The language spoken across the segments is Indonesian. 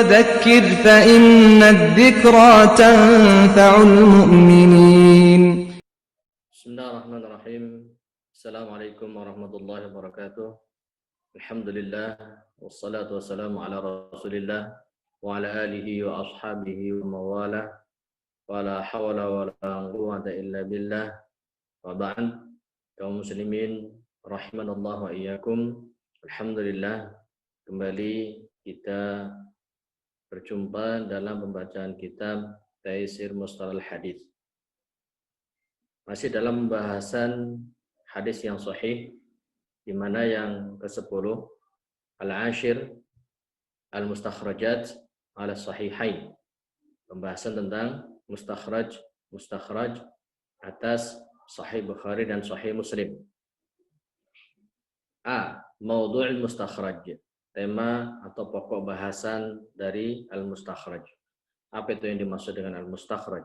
وذكر فإن الذكرى تنفع المؤمنين. بسم الله الرحمن الرحيم. السلام عليكم ورحمة الله وبركاته. الحمد لله والصلاة والسلام على رسول الله وعلى آله وأصحابه ومواله ولا حول ولا قوة إلا بالله. وبعد, kaum muslimin rahimanallah wa iyyakum. Alhamdulillah, kembali kita berjumpa dalam pembacaan kitab Taisir Mustalahul Hadis. Masih dalam pembahasan hadis yang sahih, di mana yang ke-10 al-ashir al-mustakhrajat ala sahihain. Pembahasan tentang mustakhraj atas Sahih Bukhari dan Sahih Muslim. A. Maudhu'ul mustakhraj. Tema atau pokok bahasan dari al-mustakhraj. Apa itu yang dimaksud dengan al-mustakhraj?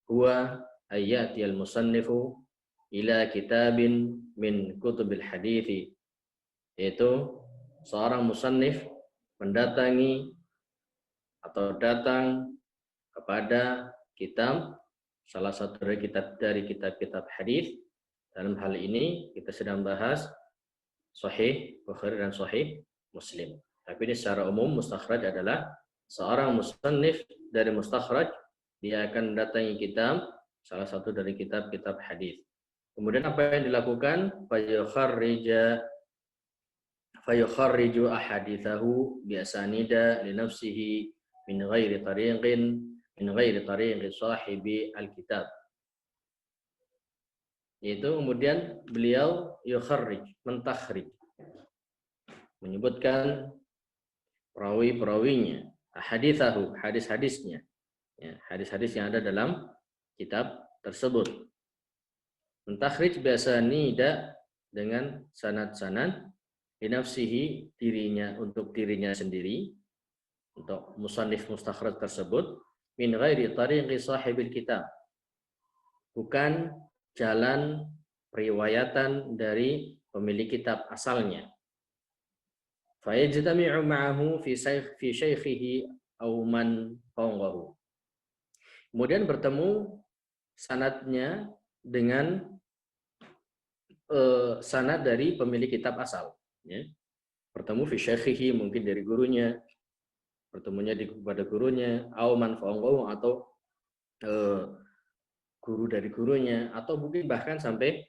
Huwa ayati al-musannifu ila kitabin min kutubil hadithi. Yaitu seorang musannif mendatangi atau datang kepada kitab, salah satu dari kitab-kitab hadis. Dalam hal ini kita sedang bahas Sahih Bukhari dan Sahih Muslim. Tapi ini secara umum mustakhraj adalah seorang musannif dari mustakhraj, dia akan mendatangi kitab, salah satu dari kitab-kitab hadis. Kemudian apa yang dilakukan? Fayukharriju ahadithahu biasanida li nafsihi min ghairi tariqi sahibi al-kitab. Yaitu kemudian beliau yukharrij, mentakhrij, menyebutkan perawi-perawinya, hadithahu, hadis-hadisnya, ya, hadis-hadis yang ada dalam kitab tersebut. Mentakhrij biasa nida dengan sanad-sanad linafsihi, dirinya, untuk dirinya sendiri, untuk musannif mustakhraj tersebut, min ghairi tariqi sahibil kitab, bukan jalan periwayatan dari pemilik kitab asalnya. Fayajtami'u ma'ahu fi shaykhihi aw man fawqahu. Kemudian bertemu sanadnya dengan sanad dari pemilik kitab asal, ya. Bertemu fi shaykhihi, mungkin dari gurunya, bertemunya kepada gurunya, aw man fawqahu, atau guru dari gurunya, atau mungkin bahkan sampai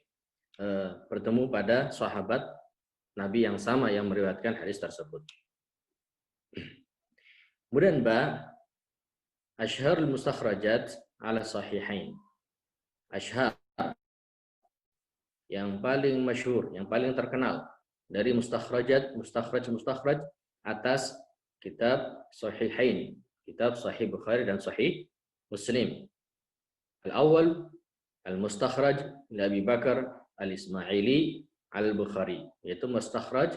bertemu pada sahabat Nabi yang sama yang meriwayatkan hadis tersebut. Kemudian asyharul mustakhrajat ala sahihain. Asyhar, yang paling masyhur, yang paling terkenal dari mustakhraj atas kitab sahihain, kitab Sahih Bukhari dan Sahih Muslim. Al-awwal al-mustakhraj li Abi Bakar al-Ismaili al-Bukhari, yaitu mustakhraj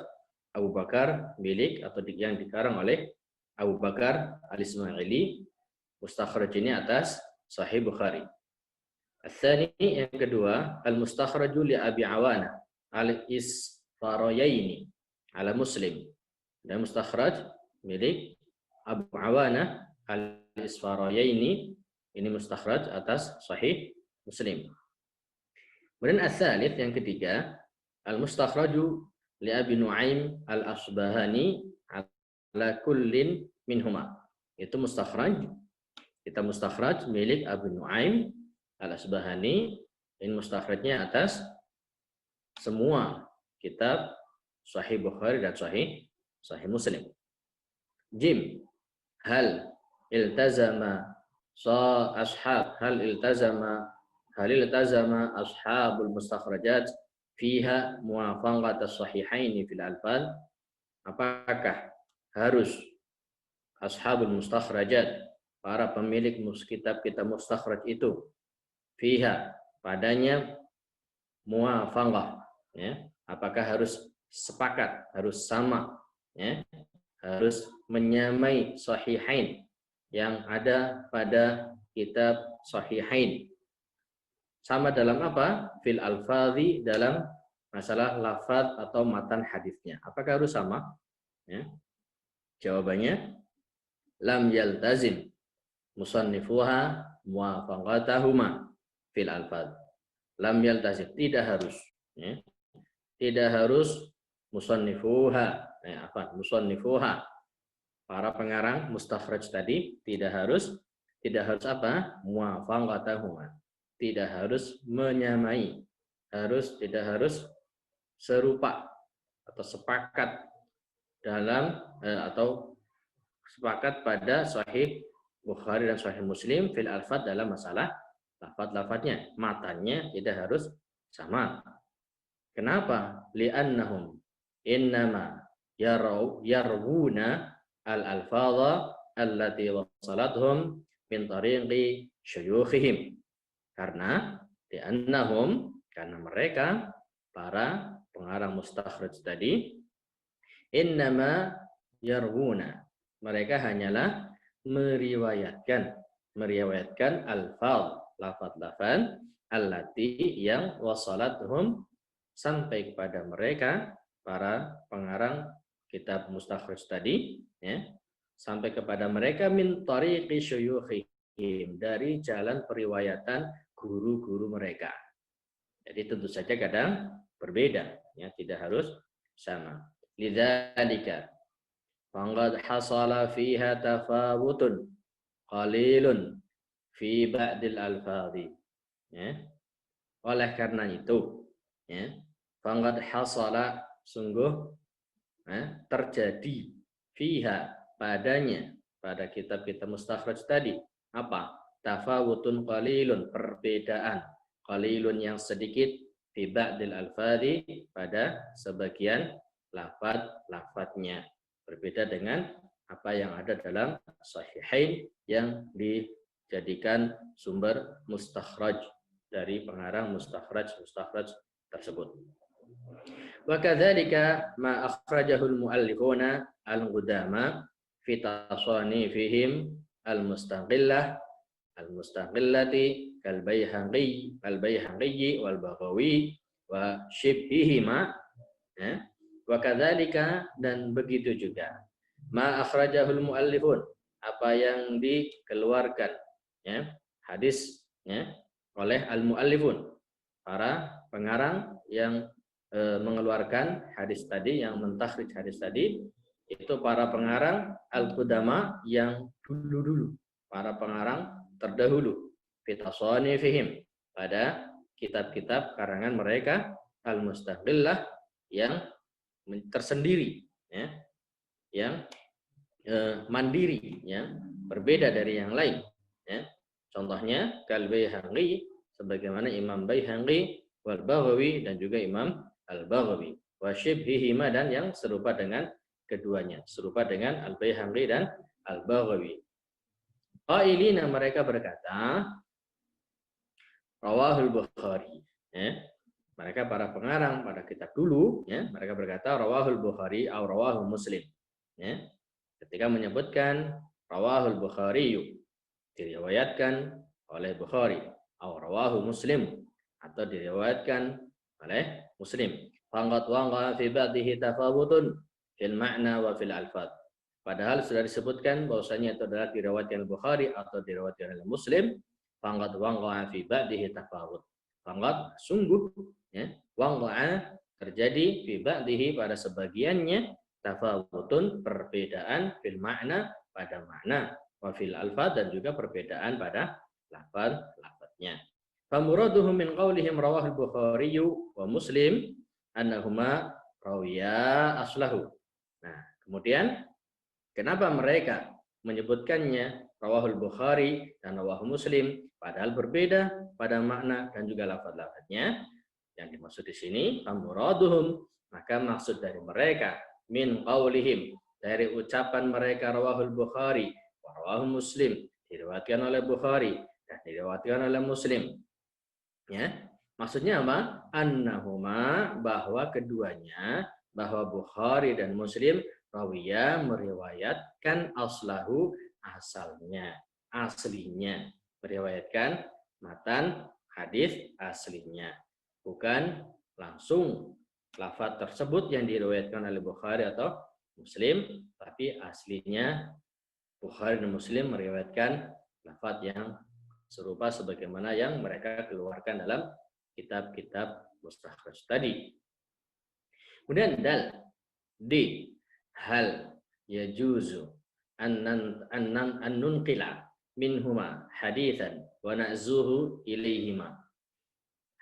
Abu Bakar milik atau yang dikarang oleh Abu Bakar al-Ismaili. Mustakhraj ini atas Sahih Bukhari. Al-thani, yang kedua, al-mustakhraju li Abi Awana al-Isfarayaini ala Muslim. Dan mustakhraj milik Abu Awana al-Isfarayaini, ini mustakhraj atas Sahih Muslim. Kemudian al-thalith, yang ketiga, al-mustakhraju li Abi Nuaim al-Asbahani ala kullin minhuma. Itu mustakhraj, kita mustakhraj milik Abu Nuaim al-Asbahani, ini mustakhrajnya atas semua kitab Sahih Bukhari dan Sahih Muslim. Jim, hal iltazama hal iltazama ashabul mustakhrajat fiha muwafaqat as-sahihaini fil alfal. Apakah harus ashabul mustakhrajat, para pemilik kitab-kitab mustakhraj itu, fiha, padanya, muwafaqah, ya, apakah harus sepakat, harus sama, ya, harus menyamai sahihain yang ada pada kitab sahihain. Sama dalam apa? Fil alfadhi, dalam masalah lafaz atau matan hadisnya. Apakah harus sama? Ya. Jawabannya lam yaltazim musannifuha muwafaqatahuma fil alfaz. Lam yaltazim, tidak harus, ya. Tidak harus musannifuha, musannifuha, para pengarang mustakhraj tadi tidak harus apa? Muwafaqatahuma, tidak harus menyamai, tidak harus serupa atau sepakat dalam atau sepakat pada Sahih Bukhari dan Sahih Muslim fil alfaz, dalam masalah lafaz-lafaznya, matanya tidak harus sama. Kenapa? Li'annahum innama yarwuna al-alfadha allati wasalathum min tariqi syuyukhihim. Karena karena mereka para pengarang mustakhraj tadi, innama yarwuna, mereka hanyalah meriwayatkan lafaz-lafaz allati yang wasalathum, sampai kepada mereka para pengarang kitab mustakhraj tadi, ya, sampai kepada mereka min tariqi syuyukhihim, dari jalan periwayatan guru-guru mereka. Jadi tentu saja kadang berbeda, ya, tidak harus sama. Lidzalika faqad hasala fiha tafawutun qalilun fi ba'dil alfadhi, ya. Oleh karena itu, ya, faqad hasala, sungguh terjadi, fiha, padanya, pada kitab-kitab mustakhraj tadi, apa? Tafawutun qalilun, perbedaan, qalilun yang sedikit, fi ba'dil alfadhi, pada sebagian lafaz-lafaznya, berbeda dengan apa yang ada dalam sahihain yang dijadikan sumber mustakhraj dari pengarang mustakhraj tersebut. Wa kadzalika ma akhrajahul muallifuna al-qudama fi tasanifihim al-mustaqillati kal Baihaqi wal Baghawi wa shibhihima, ya. Wa kadzalika, dan begitu juga, ma akhrajahul muallifun, apa yang dikeluarkan, ya, hadis, ya, oleh al-muallifun, para pengarang yang mengeluarkan hadis tadi, yang mentakhrij hadis tadi, itu para pengarang al-qudama yang dulu-dulu, para pengarang terdahulu, fitasanifihim, pada kitab-kitab karangan mereka, al-mustaqillah, yang tersendiri, ya, yang mandiri, ya, berbeda dari yang lain, ya. Contohnya kal Baihaqi, sebagaimana Imam Baihaqi, wal Baghawi, dan juga Imam Al-Baghawi, wa syibhihima, dan yang serupa dengan keduanya, serupa dengan Al-Baihaqi dan Al-Baghawi. Qailina, mereka berkata, rawahul Bukhari, ya. Mereka para pengarang pada kitab dulu, ya, mereka berkata rawahul Bukhari atau rawahul Muslim, ya. Ketika menyebutkan rawahul Bukhari, diriwayatkan oleh Bukhari, atau rawahul Muslim, atau diriwayatkan oleh Muslim. Faqad waqa fi ba'dihi tafawutun fil ma'na wa fil alfaz. Padahal sudah disebutkan bahwasanya itu adalah diriwayatkan Bukhari atau diriwayatkan oleh Muslim. Faqad waqa fi ba'dihi tafawut. Faqad, sungguh, ya, waqa, terjadi, fi ba'dihi, pada sebagiannya, tafawutun, perbedaan, fil ma'na, pada makna, wa fil alfaz, dan juga perbedaan pada lafaz-lafaznya. Famuraduhum min qaulihim rawahul Bukhari wa Muslim annahuma rawiya aslahu. Nah, kemudian kenapa mereka menyebutkannya rawahul Bukhari dan rawahul Muslim, padahal berbeda pada makna dan juga lafaz-lafaznya? Yang dimaksud di sini famuraduhum, maka maksud dari mereka, min qaulihim, dari ucapan mereka rawahul Bukhari wa rawahul Muslim, diriwayatkan oleh Bukhari dan diriwayatkan oleh Muslim. Ya, maksudnya apa? Annahuma, bahwa keduanya, bahwa Bukhari dan Muslim, rawiya, meriwayatkan aslahu, asalnya, aslinya, meriwayatkan matan hadis aslinya, bukan langsung lafaz tersebut yang diriwayatkan oleh Bukhari atau Muslim, tapi aslinya Bukhari dan Muslim meriwayatkan lafaz yang serupa sebagaimana yang mereka keluarkan dalam kitab-kitab mustakhraj tadi. Kemudian dal D, hal yajuzu an nunqila minhuma hadithan wa na'zuhu ilaihima.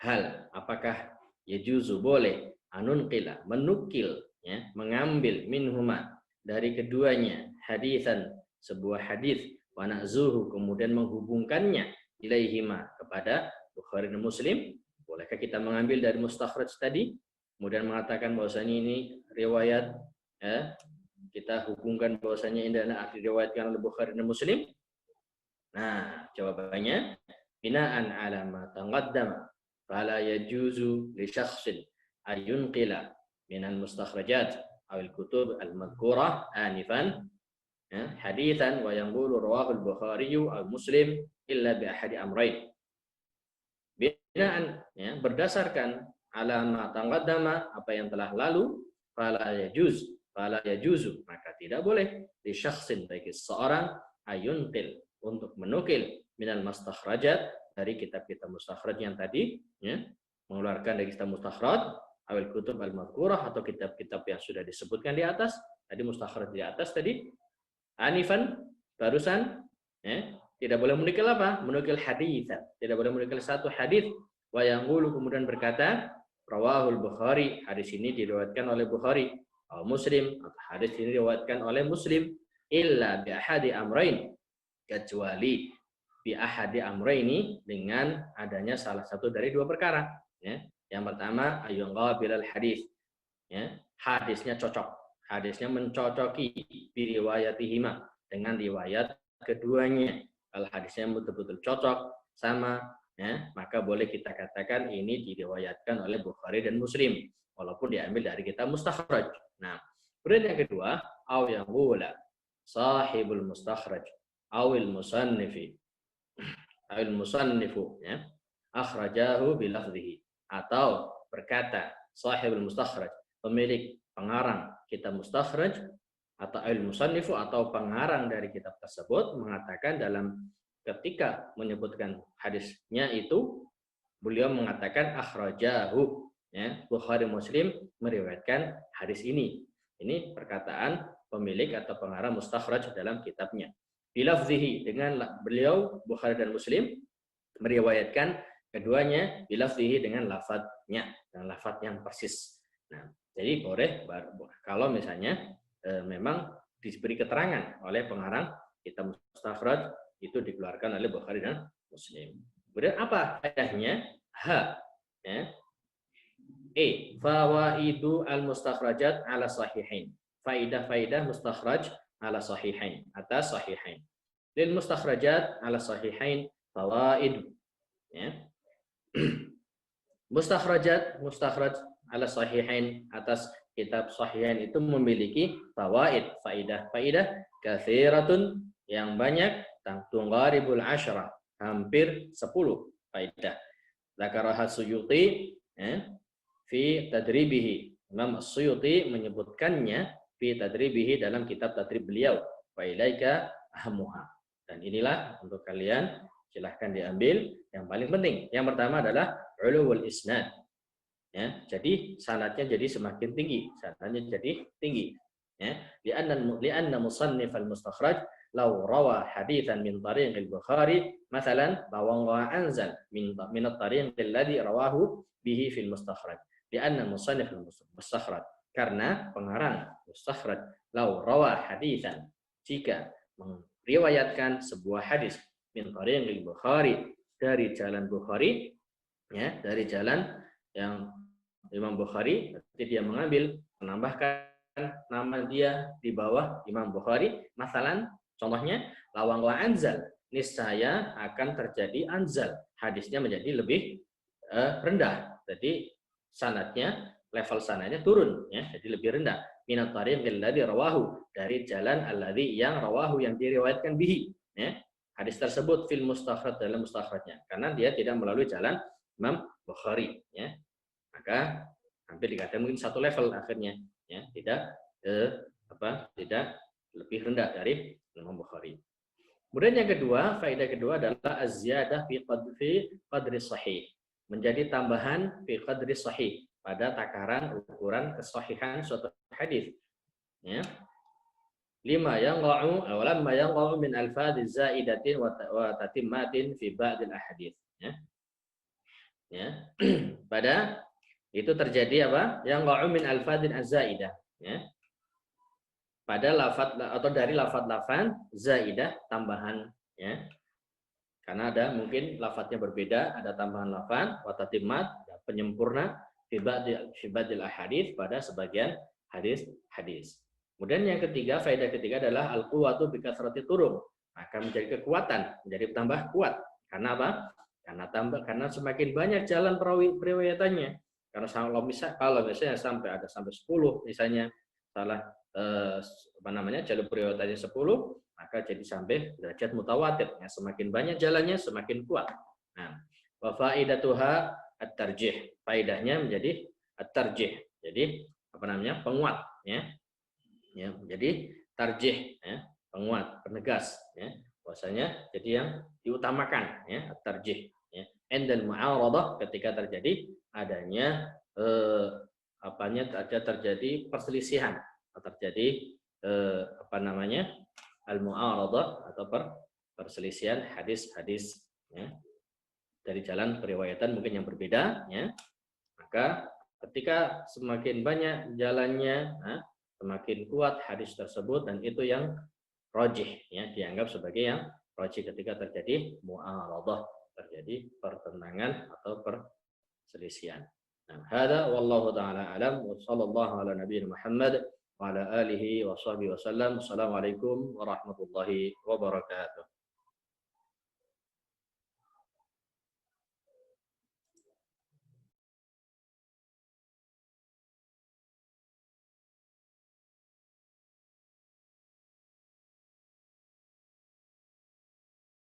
Hal, apakah yajuzu boleh anunqila menukil, ya, mengambil minhuma dari keduanya hadithan, sebuah hadis, wa na'zuhu, kemudian menghubungkannya ilaihima, kepada Bukhari dan Muslim. Bolehkah kita mengambil dari mustakhraj tadi kemudian mengatakan bahwasanya ini riwayat, ya, kita hubungkan bahwasanya ini adalah diriwayatkan oleh Bukhari dan Muslim? Nah, jawabannya binaan ala ma taqaddama fala yajuzu li syakhsin ayunqila min al-mustakhrajat aw al-kutub al-madhkurah anifan hadithan wa yanqulu rawahu al-Bukhari aw Muslim illa bi ahadi amrayn. Binaan, ya, berdasarkan ala ma taqaddama, apa yang telah lalu, fala yajuzu, maka tidak boleh li syakhsin, bagi seorang, ayunqil, untuk menukil minal mustakhrajat, dari kitab-kitab mustakhraj yang tadi, ya, mengeluarkan dari kitab mustakhraj awal kutub al-madhkurah, atau kitab-kitab yang sudah disebutkan di atas tadi, mustakhraj di atas tadi, anifan, barusan, ya, tidak boleh menukil apa? Menukil haditsan, tidak boleh menukil satu hadis, wa yanqulu, kemudian berkata rawahul Bukhari, hadis ini diriwayatkan oleh Bukhari, atau Muslim, atau hadis ini diriwayatkan oleh Muslim, illa bi ahadi amrain, kecuali bi ahadi amraini, dengan adanya salah satu dari dua perkara, ya. Yang pertama, ayunqabil hadis, ya, hadisnya cocok, hadisnya mencocoki bi riwayatihima, dengan riwayat keduanya. Kalau hadisnya betul-betul cocok sama, ya, maka boleh kita katakan ini diriwayatkan oleh Bukhari dan Muslim, walaupun diambil dari kitab mustakhraj. Nah, kemudian yang kedua, aw yaqula sahibul mustakhraj awil musannifi awil musannifu, ya, akhrajahu bilafdhihi, atau berkata sahibul mustakhraj, pemilik pengarang kitab mustakhraj, atau al musannifu, atau pengarang dari kitab tersebut, mengatakan dalam ketika menyebutkan hadisnya itu, beliau mengatakan akhrajahu, ya, Bukhari Muslim meriwayatkan hadis ini. Ini perkataan pemilik atau pengarang mustakhraj dalam kitabnya. Bilafzihi, dengan beliau Bukhari dan Muslim meriwayatkan keduanya, bilafzihi, dengan lafadznya, dengan lafadz yang persis. Nah, jadi boleh kalau misalnya memang diberi keterangan oleh pengarang kitab mustakhraj, itu dikeluarkan oleh Bukhari dan Muslim. Kemudian apa faedahnya? H, ya. Fawaidu al-mustakhrajat ala sahihain. Faidah-faidah mustakhraj ala sahihain, atas sahihain. Lil mustakhrajat ala sahihain fawaid, ya. Mustakhraj ala sahihain, atas kitab sahihain itu memiliki fawaid, faidah katsiratun, yang banyak, tunggaribul asyarah, hampir 10 faidah. Dzakaraha Suyuti, ya, fi tadribihi. Imam Suyuti menyebutkannya fi tadribihi, dalam kitab tadrib beliau, wa ilaika ahamuha. Dan inilah untuk kalian, silahkan diambil yang paling penting. Yang pertama adalah ulul isnad, ya, jadi sanadnya jadi semakin tinggi, sanadnya jadi tinggi, ya. Li'anna musannif al-mustakhraj law rawa haditsan min tariq al-Bukhari masalan lawa anzal min at-tariq alladhi rawahu bihi fil mustakhraj. Li'anna musannif al-mustakhraj, karena pengarang mustakhraj, law rawa haditsan, jika meriwayatkan sebuah hadis min tariq al-Bukhari, dari jalan Bukhari, ya, dari jalan yang Imam Bukhari, berarti dia menambahkan nama dia di bawah Imam Bukhari, masalan, contohnya lawang wa anzal, niscaya akan terjadi anzal, hadisnya menjadi lebih rendah, jadi sanadnya, level sanadnya turun, ya, jadi lebih rendah. Minat tariq alladzi rawahu, dari jalan alladzi, yang rawahu, yang diriwayatkan bihi, ya, hadis tersebut fil mustakhraj, dalam mustakhrajnya, karena dia tidak melalui jalan Imam Bukhari, ya, maka hampir dikatakan mungkin satu level akhirnya, ya, tidak lebih rendah dari Imam Bukhari. Kemudian yang kedua, faedah kedua adalah az-ziyadah fi qadri sahih. Menjadi tambahan fi qadri sahih pada takaran ukuran kesahihan suatu hadis. Ya. Lima yanqa'u aw lamma yanqa'u min alfadhiz zaidatin wa tatimmatin fi ba'dil ahadits. Ya. Ya. Pada itu terjadi apa? Yanqa'u min alfadhin az-zaidah, ya. Pada lafaz atau dari lafaz-lafaz zaidah tambahan, ya. Karena ada mungkin lafaznya berbeda, ada tambahan lafaz wa tatimmat, penyempurna fi ba'dil ahadits pada sebagian hadis-hadis. Kemudian yang ketiga, faedah ketiga adalah al-quwwatu bi kasrati turuq. Maka menjadi kekuatan, menjadi tambah kuat. Karena apa? Karena semakin banyak jalan periwayatannya. Karena kalau misalnya sampai 10 misalnya jalur periwayatannya 10, maka jadi sampai derajat mutawatir. Ya, semakin banyak jalannya semakin kuat. Nah, wa faidatuha at-tarjih. Faedahnya menjadi at-tarjih. Jadi penguat, ya. Ya, jadi tarjih, ya, penguat, penegas, ya. Bahwasanya jadi yang diutamakan, ya, tarjih, ya. Endal mu'aradah, ketika terjadi adanya terjadi perselisihan, terjadi al-mu'aradah atau perselisihan hadis-hadis, ya, dari jalan periwayatan mungkin yang berbeda, ya. Maka ketika semakin banyak jalannya, semakin kuat hadis tersebut, dan itu yang rajih, ya, dianggap sebagai yang rajih ketika terjadi mu'aradah, terjadi pertentangan atau perselisihan. Nah, hada wallahu taala alam wa sallallahu ala nabiyina Muhammad wa ala alihi wa sahbihi wasallam. Assalamualaikum warahmatullahi wabarakatuh.